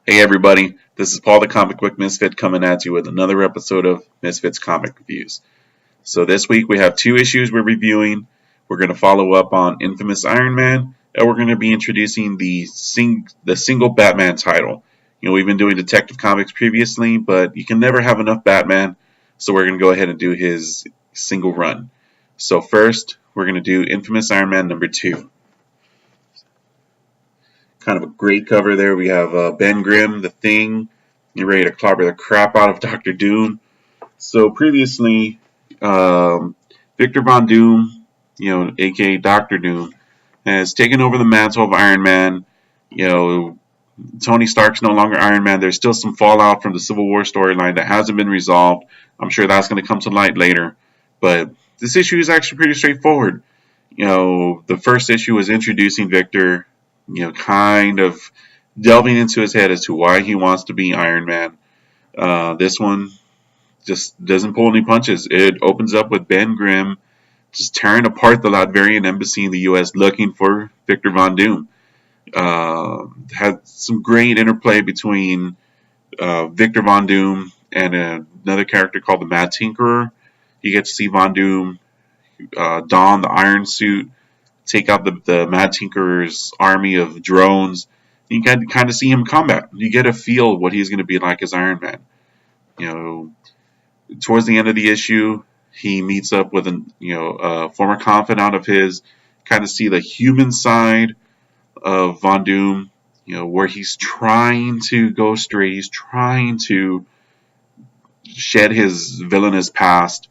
Hey everybody, this is Paul the Comic Book Misfit coming at you with another episode of Misfits Comic Reviews. So this week we have two issues we're reviewing. We're going to follow up on Infamous Iron Man, and we're going to be introducing the single Batman title. We've been doing Detective Comics previously, but you can never have enough Batman, so we're going to go ahead and do his single run. So first, we're going to do Infamous Iron Man number 2. Kind of a great cover there. We have Ben Grimm, the Thing, you're ready to clobber the crap out of Doctor Doom. So previously, Victor Von Doom, aka Doctor Doom, has taken over the mantle of Iron Man. You know, Tony Stark's no longer Iron Man. There's still some fallout from the Civil War storyline that hasn't been resolved. I'm sure that's going to come to light later. But this issue is actually pretty straightforward. The first issue was introducing Victor, kind of delving into his head as to why he wants to be Iron Man. This one just doesn't pull any punches. It opens up with Ben Grimm just tearing apart the Latvian embassy in the U.S. looking for Victor Von Doom. Had some great interplay between Victor Von Doom and another character called the Mad Tinkerer. You get to see Von Doom don the iron suit, take out the Mad Tinkerer's army of drones. You can kind of see him combat. You get a feel what he's going to be like as Iron Man. Towards the end of the issue, he meets up with a former confidant of his. Kind of see the human side of Von Doom. Where he's trying to go straight. He's trying to shed his villainous past.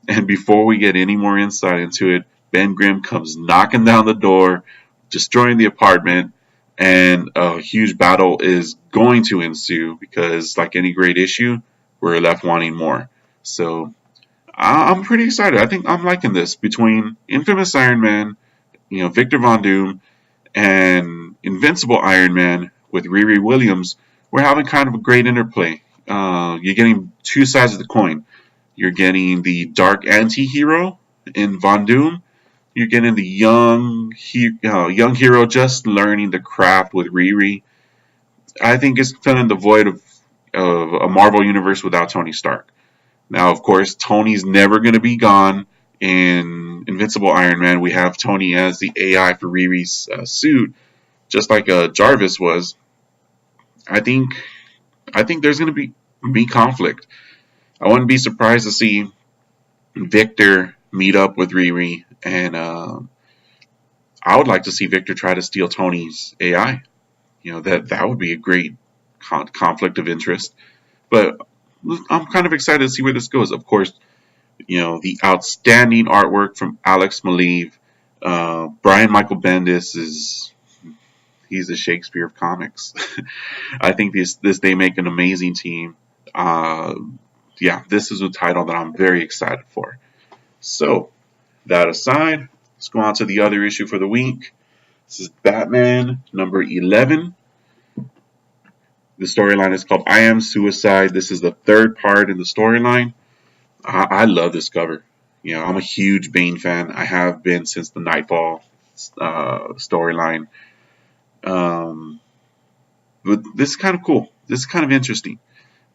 And before we get any more insight into it, Ben Grimm comes knocking down the door, destroying the apartment, and a huge battle is going to ensue because, like any great issue, we're left wanting more. So I'm pretty excited. I think I'm liking this between Infamous Iron Man, Victor Von Doom, and Invincible Iron Man with Riri Williams. We're having kind of a great interplay. You're getting two sides of the coin. You're getting the dark anti-hero in Von Doom. You're getting the young hero just learning the craft with Riri. I think it's filling the void of a Marvel universe without Tony Stark. Now, of course, Tony's never going to be gone. In Invincible Iron Man, we have Tony as the AI for Riri's suit, just like Jarvis was. I think there's going to be conflict. I wouldn't be surprised to see Victor meet up with Riri, and I would like to see Victor try to steal Tony's AI. That would be a great conflict of interest. But I'm kind of excited to see where this goes. Of course, the outstanding artwork from Alex Maleev. Brian Michael Bendis he's the Shakespeare of comics. I think they make an amazing team. This is a title that I'm very excited for. So, that aside, let's go on to the other issue for the week. This is Batman number 11. The storyline is called I Am Suicide. This is the third part in the storyline. I love this cover. I'm a huge Bane fan. I have been since the Nightfall storyline. But this is kind of cool. This is kind of interesting.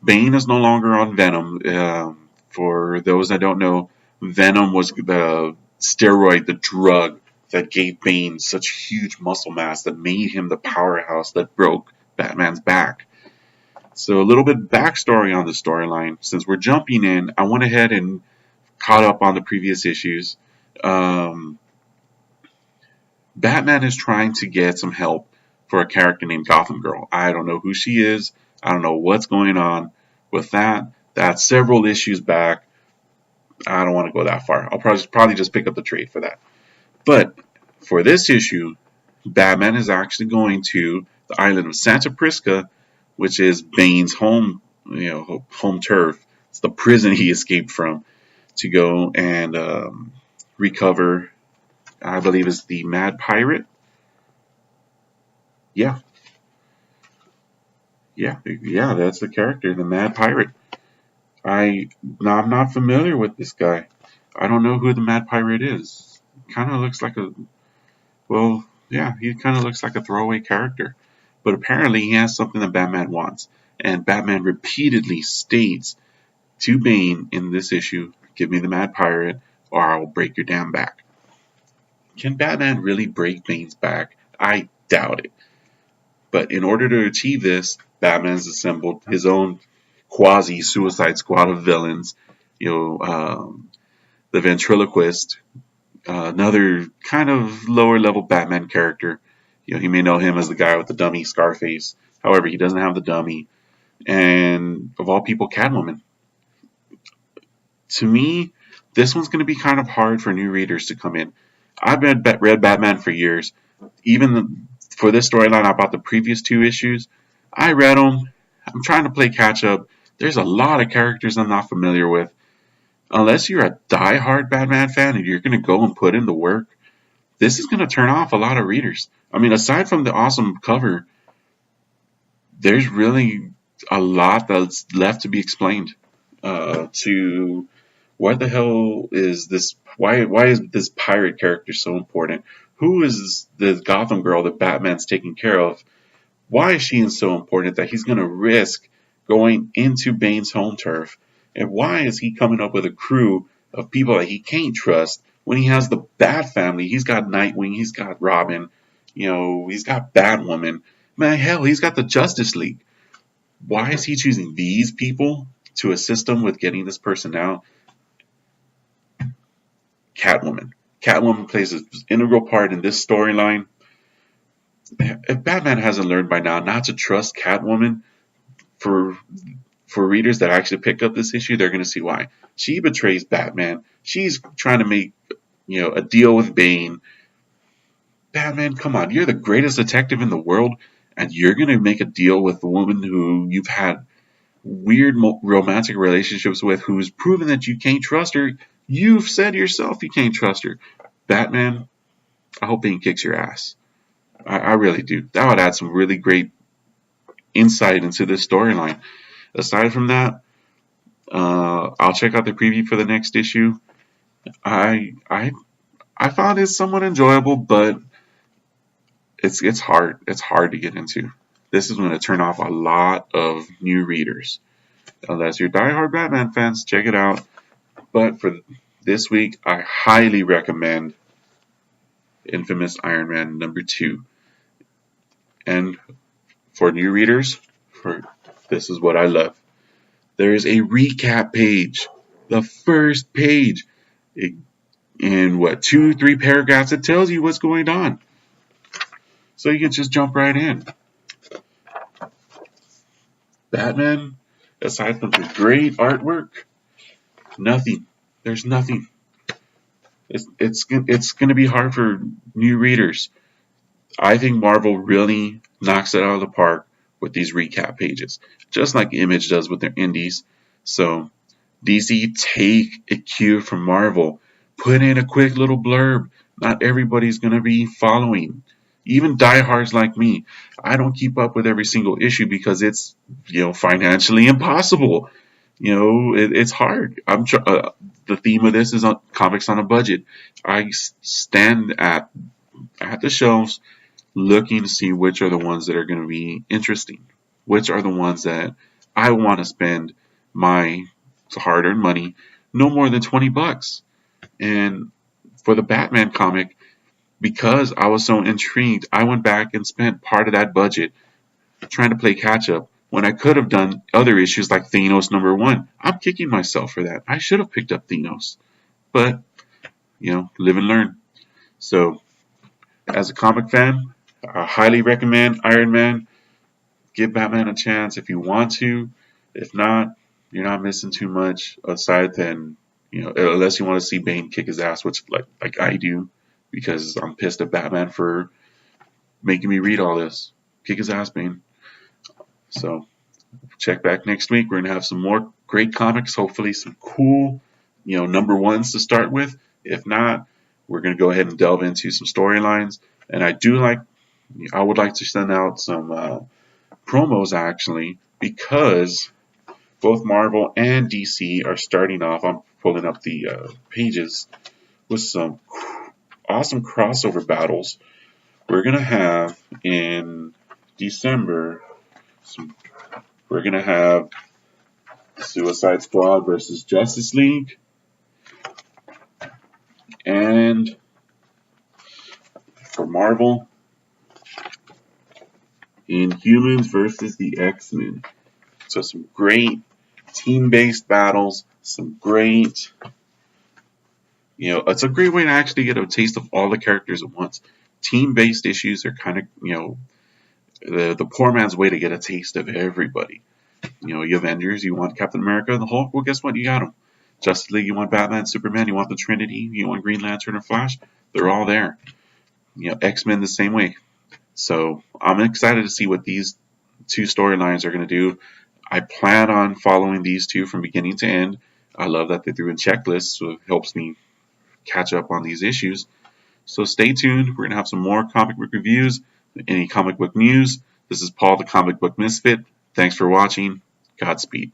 Bane is no longer on Venom. For those that don't know, Venom was the steroid, the drug that gave Bane such huge muscle mass that made him the powerhouse that broke Batman's back. So a little bit backstory on the storyline. Since we're jumping in, I went ahead and caught up on the previous issues. Batman is trying to get some help for a character named Gotham Girl. I don't know who she is. I don't know what's going on with that. That's several issues back. I don't want to go that far. I'll probably just pick up the trade for that. But for this issue, Batman is actually going to the island of Santa Prisca, which is Bane's home turf. It's the prison he escaped from, to go and recover. I believe it's the Mad Pirate. Yeah, that's the character, the Mad Pirate. I'm not familiar with this guy. I don't know who the Mad Pirate is. Kind of looks like he kind of looks like a throwaway character. But apparently he has something that Batman wants. And Batman repeatedly states to Bane in this issue, give me the Mad Pirate or I will break your damn back. Can Batman really break Bane's back? I doubt it. But in order to achieve this, Batman's assembled his own quasi-Suicide Squad of villains. The ventriloquist, another kind of lower level Batman character. You may know him as the guy with the dummy Scarface. However, he doesn't have the dummy. And of all people, Catwoman. To me, this one's going to be kind of hard for new readers to come in. I've read Batman for years. Even for this storyline, I bought the previous 2 issues. I read them. I'm trying to play catch up. There's a lot of characters I'm not familiar with. Unless you're a die-hard Batman fan and you're going to go and put in the work, this is going to turn off a lot of readers. I mean, aside from the awesome cover, there's really a lot that's left to be explained. To what the hell is this? Why is this pirate character so important? Who is the Gotham girl that Batman's taking care of? Why is she so important that he's going to risk going into Bane's home turf? And why is he coming up with a crew of people that he can't trust when he has the Bat family? He's got Nightwing, he's got Robin, he's got Batwoman. Man, hell, he's got the Justice League. Why is he choosing these people to assist him with getting this person out? Catwoman. Catwoman plays an integral part in this storyline. If Batman hasn't learned by now not to trust Catwoman, for readers that actually pick up this issue, they're going to see why. She betrays Batman. She's trying to make, a deal with Bane. Batman, come on, you're the greatest detective in the world, and you're going to make a deal with the woman who you've had weird romantic relationships with, who's proven that you can't trust her. You've said yourself you can't trust her. Batman, I hope Bane kicks your ass. I really do. That would add some really great insight into this storyline. Aside from that, I'll check out the preview for the next issue. I found it somewhat enjoyable, but it's hard. It's hard to get into. This is going to turn off a lot of new readers. Unless you're diehard Batman fans, check it out. But for this week, I highly recommend Infamous Iron Man #2. And for new readers, this is what I love. There is a recap page. The first page. In 2-3 paragraphs, it tells you what's going on. So you can just jump right in. Batman, aside from the great artwork, nothing. There's nothing. It's going to be hard for new readers. I think Marvel really knocks it out of the park with these recap pages, just like Image does with their indies. So DC, take a cue from Marvel. Put in a quick little blurb. Not everybody's going to be following. Even diehards like me, I don't keep up with every single issue because it's financially impossible. It's hard. The theme of this is on comics on a budget. I stand at the shelves looking to see which are the ones that are going to be interesting, which are the ones that I want to spend my hard-earned money, no more than $20. And for the Batman comic, because I was so intrigued, I went back and spent part of that budget trying to play catch-up when I could have done other issues like Thanos #1. I'm kicking myself for that. I should have picked up Thanos. But, live and learn. So, as a comic fan, I highly recommend Iron Man. Give Batman a chance if you want to. If not, you're not missing too much aside than, unless you want to see Bane kick his ass, which like I do, because I'm pissed at Batman for making me read all this. Kick his ass, Bane. So check back next week. We're going to have some more great comics, hopefully some cool, #1s to start with. If not, we're going to go ahead and delve into some storylines. And I would like to send out some promos actually, because both Marvel and DC are starting off. I'm pulling up the pages with some awesome crossover battles. We're going to have in December, so we're going to have Suicide Squad versus Justice League, and for Marvel, Inhumans versus the X-Men. So some great team-based battles, some great, it's a great way to actually get a taste of all the characters at once. Team-based issues are kind of, the poor man's way to get a taste of everybody. You Avengers, you want Captain America and the Hulk, well, guess what? You got them. Justice League, you want Batman, Superman, you want the Trinity, you want Green Lantern and Flash, they're all there. X-Men the same way. So I'm excited to see what these two storylines are going to do. I plan on following these two from beginning to end. I love that they threw in checklists, so it helps me catch up on these issues. So stay tuned. We're going to have some more comic book reviews, any comic book news. This is Paul, the Comic Book Misfit. Thanks for watching. Godspeed.